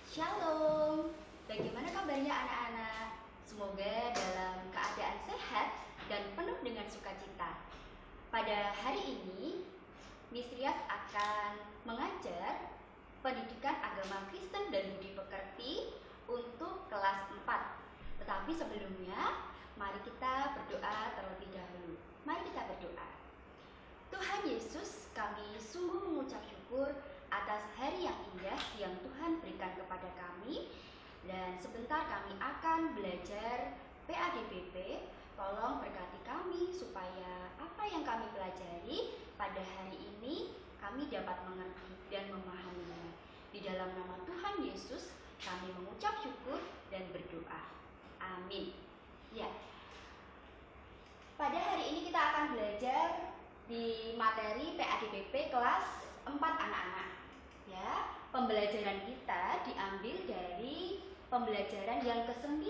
Shalom, bagaimana kabarnya anak-anak? Semoga dalam keadaan sehat dan penuh dengan sukacita. Pada hari ini, Miss Rias akan mengajar pendidikan agama Kristen dan budi pekerti untuk kelas 4. Tetapi sebelumnya, mari kita berdoa terlebih dahulu. Mari kita berdoa. Tuhan Yesus, kami sungguh mengucap syukur atas hari yang indah yang Tuhan berikan kepada kami. Dan sebentar kami akan belajar PADBP. Tolong berkati kami supaya apa yang kami pelajari pada hari ini kami dapat mengerti dan memahaminya. Di dalam nama Tuhan Yesus kami mengucap syukur dan berdoa. Amin. Ya. Pada hari ini kita akan belajar di materi PADBP kelas 4 anak-anak. Ya, pembelajaran kita diambil dari pembelajaran yang ke-9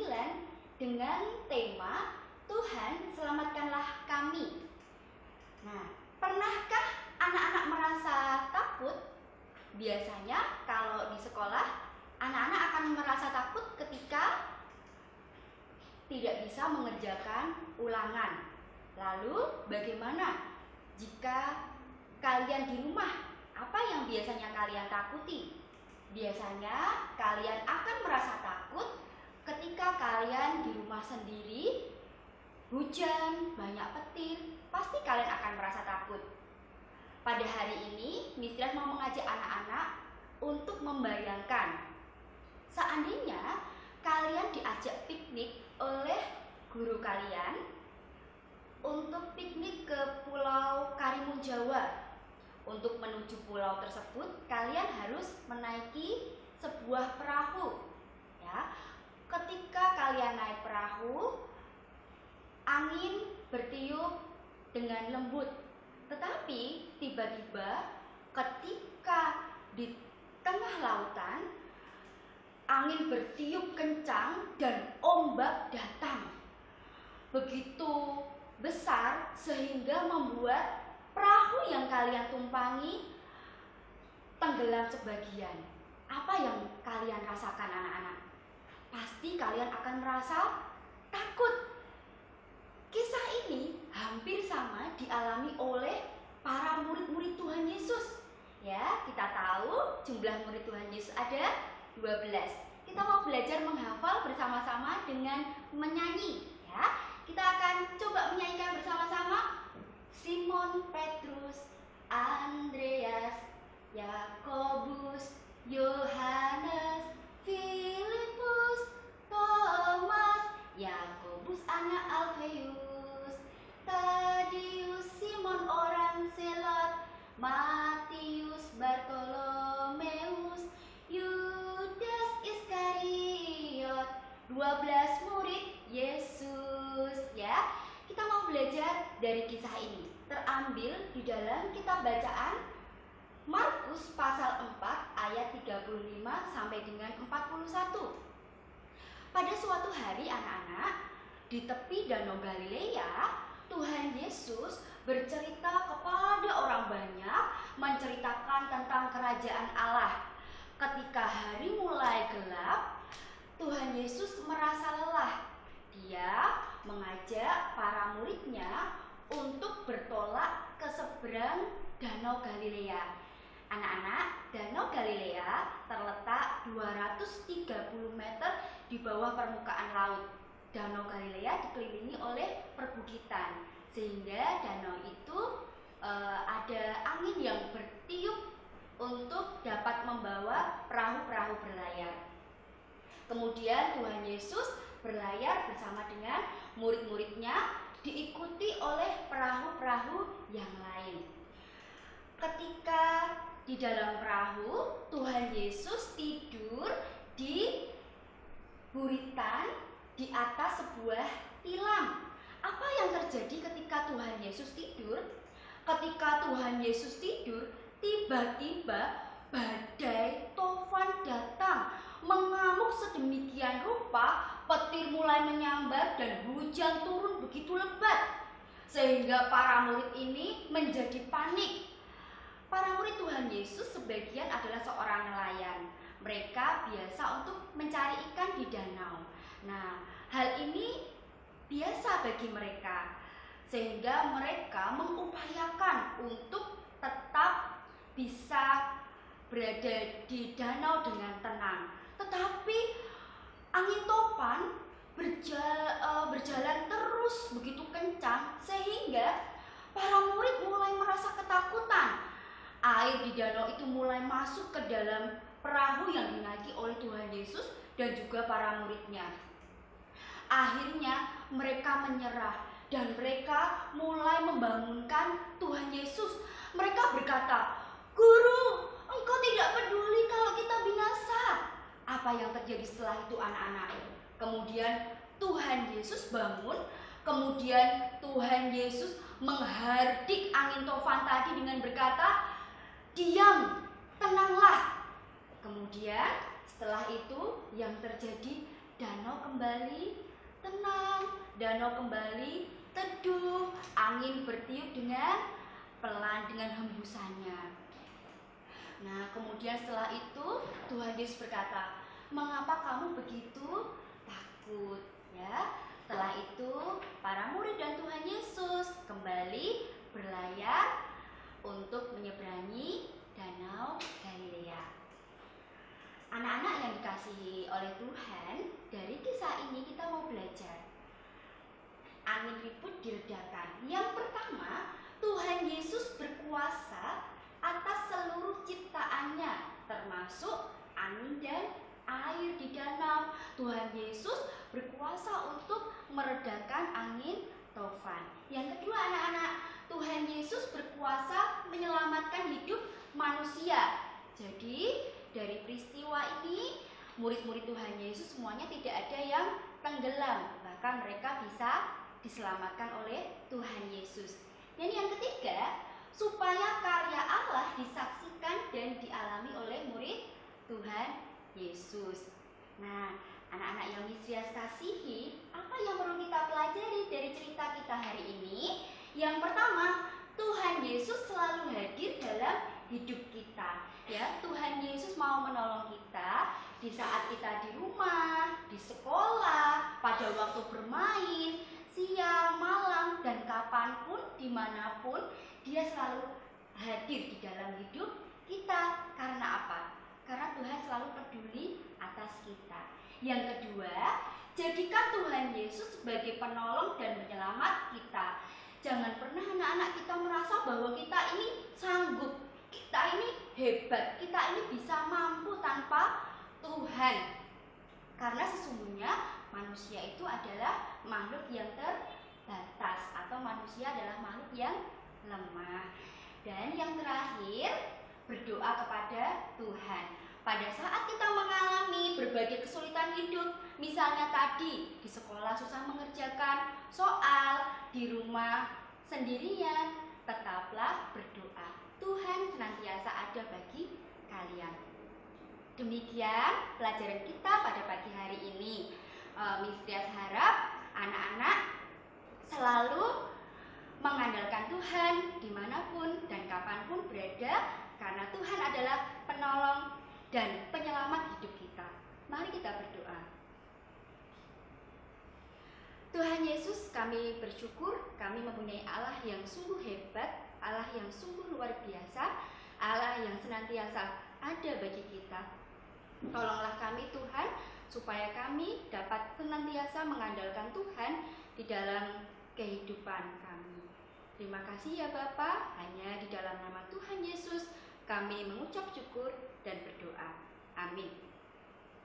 dengan tema Tuhan selamatkanlah kami. Nah, pernahkah anak-anak merasa takut? Biasanya kalau di sekolah anak-anak akan merasa takut ketika tidak bisa mengerjakan ulangan. Lalu bagaimana jika kalian di rumah? Apa yang biasanya kalian takuti? Biasanya kalian akan merasa takut ketika kalian di rumah sendiri, hujan, banyak petir, pasti kalian akan merasa takut. Pada hari ini, Miss Rias mau mengajak anak-anak untuk membayangkan seandainya kalian diajak piknik oleh guru kalian untuk piknik ke Pulau Karimun Jawa. Untuk menuju pulau tersebut, kalian harus menaiki sebuah perahu. Ya, ketika kalian naik perahu, angin bertiup dengan lembut. Tetapi tiba-tiba ketika di tengah lautan, angin bertiup kencang dan ombak datang. Begitu besar sehingga membuat perahu yang kalian tumpangi tenggelam sebagian. Apa yang kalian rasakan anak-anak? Pasti kalian akan merasa takut. Kisah ini hampir sama dialami oleh para murid-murid Tuhan Yesus. Ya, kita tahu jumlah murid Tuhan Yesus ada 12. Kita mau belajar menghafal bersama-sama dengan menyanyi. Ya, kita akan coba menyanyikan bersama-sama. Simon Petrus, Andreas, Yakobus, Yohanes, Filipus, Thomas, Yakobus anak Alfeus, Tadius, Simon orang Selot, Matius, Bartolomeus, Yudas Iskariot, 12 murid Yesus. Ya, kita mau belajar dari kisah ini. Terambil di dalam kitab bacaan Markus pasal 4 ayat 35 sampai dengan 41. Pada suatu hari anak-anak, di tepi Danau Galilea, Tuhan Yesus bercerita kepada orang banyak, menceritakan tentang kerajaan Allah. Ketika hari mulai gelap, Tuhan Yesus merasa lelah. Dia mengajak para muridnya untuk bertolak ke seberang Danau Galilea. Anak-anak, Danau Galilea terletak 230 meter di bawah permukaan laut. Danau Galilea dikelilingi oleh perbukitan, sehingga danau itu ada angin yang bertiup untuk dapat membawa perahu-perahu berlayar. Kemudian Tuhan Yesus berlayar bersama dengan murid-muridnya, diikuti oleh perahu-perahu yang lain. Ketika di dalam perahu, Tuhan Yesus tidur di buritan di atas sebuah tilam. Apa yang terjadi ketika Tuhan Yesus tidur? Ketika Tuhan Yesus tidur, tiba-tiba badai tofan datang, mengamuk sedemikian rupa, petir mulai menyambar dan hujan turun begitu lebat, sehingga para murid ini menjadi panik. Para murid Tuhan Yesus sebagian adalah seorang nelayan. mereka biasa untuk mencari ikan di danau. Nah, hal ini biasa bagi mereka, sehingga mereka mengupayakan untuk tetap bisa berada di danau dengan tenang. Tetapi angin topan berjalan terus begitu kencang sehingga para murid mulai merasa ketakutan. Air di danau itu mulai masuk ke dalam perahu yang dinaiki oleh Tuhan Yesus dan juga para muridnya. Akhirnya mereka menyerah dan mereka mulai membangunkan Tuhan Yesus. Mereka berkata, "Guru, Engkau tidak peduli kalau kita binasa." Apa yang terjadi setelah itu anak-anak? Kemudian Tuhan Yesus bangun, kemudian Tuhan Yesus menghardik angin topan tadi dengan berkata, "Diam, tenanglah." Kemudian setelah itu yang terjadi, danau kembali tenang, danau kembali teduh, angin bertiup dengan pelan dengan hembusannya. Nah, kemudian setelah itu Tuhan Yesus berkata, "Mengapa kamu begitu takut?" Ya. Setelah itu para murid dan Tuhan Yesus kembali berlayar untuk menyeberangi danau Galilea. Anak-anak yang dikasihi oleh Tuhan, dari kisah ini kita mau belajar. Angin ribut diredakan. Yang pertama, Tuhan Yesus berkuasa atas seluruh ciptaannya, termasuk angin dan air di danau. Tuhan Yesus berkuasa untuk meredakan angin topan. Yang kedua anak-anak, Tuhan Yesus berkuasa menyelamatkan hidup manusia. Jadi dari peristiwa ini murid-murid Tuhan Yesus semuanya tidak ada yang tenggelam, bahkan mereka bisa diselamatkan oleh Tuhan Yesus. Dan yang ketiga, supaya karya Allah disaksikan dan dialami oleh murid Tuhan Yesus. Nah, anak-anak yang Misias kasihi, apa yang perlu kita pelajari dari cerita kita hari ini? Yang pertama, Tuhan Yesus selalu hadir dalam hidup kita. Ya, Tuhan Yesus mau menolong kita di saat kita di rumah, di sekolah, pada waktu bermain, siang, malam, dan kapanpun, dimanapun, Dia selalu hadir di dalam hidup kita. Karena apa? Karena Tuhan selalu peduli atas kita. Yang kedua, jadikan Tuhan Yesus sebagai penolong dan penyelamat kita. Jangan pernah anak-anak kita merasa bahwa kita ini sanggup, kita ini hebat, kita ini bisa mampu tanpa Tuhan. Karena sesungguhnya manusia itu adalah makhluk yang terbatas, atau manusia adalah makhluk yang lemah. Dan yang terakhir, berdoa kepada Tuhan. Pada saat kita mengalami berbagai kesulitan hidup, misalnya tadi di sekolah susah mengerjakan soal, di rumah sendirian, tetaplah berdoa. Tuhan senantiasa ada bagi kalian. Demikian pelajaran kita pada pagi hari ini. Misias harap anak-anak selalu mengandalkan Tuhan dimanapun dan kapanpun berada, karena Tuhan adalah penolong dan penyelamat hidup kita. Mari kita berdoa. Tuhan Yesus, kami bersyukur kami mempunyai Allah yang sungguh hebat, Allah yang sungguh luar biasa, Allah yang senantiasa ada bagi kita. Tolonglah kami Tuhan, supaya kami dapat senantiasa mengandalkan Tuhan di dalam kehidupan kami. Terima kasih ya Bapa, hanya di dalam nama Tuhan Yesus kami mengucap syukur dan berdoa. Amin.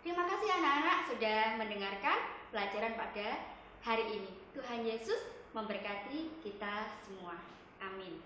Terima kasih anak-anak sudah mendengarkan pelajaran pada hari ini. Tuhan Yesus memberkati kita semua. Amin.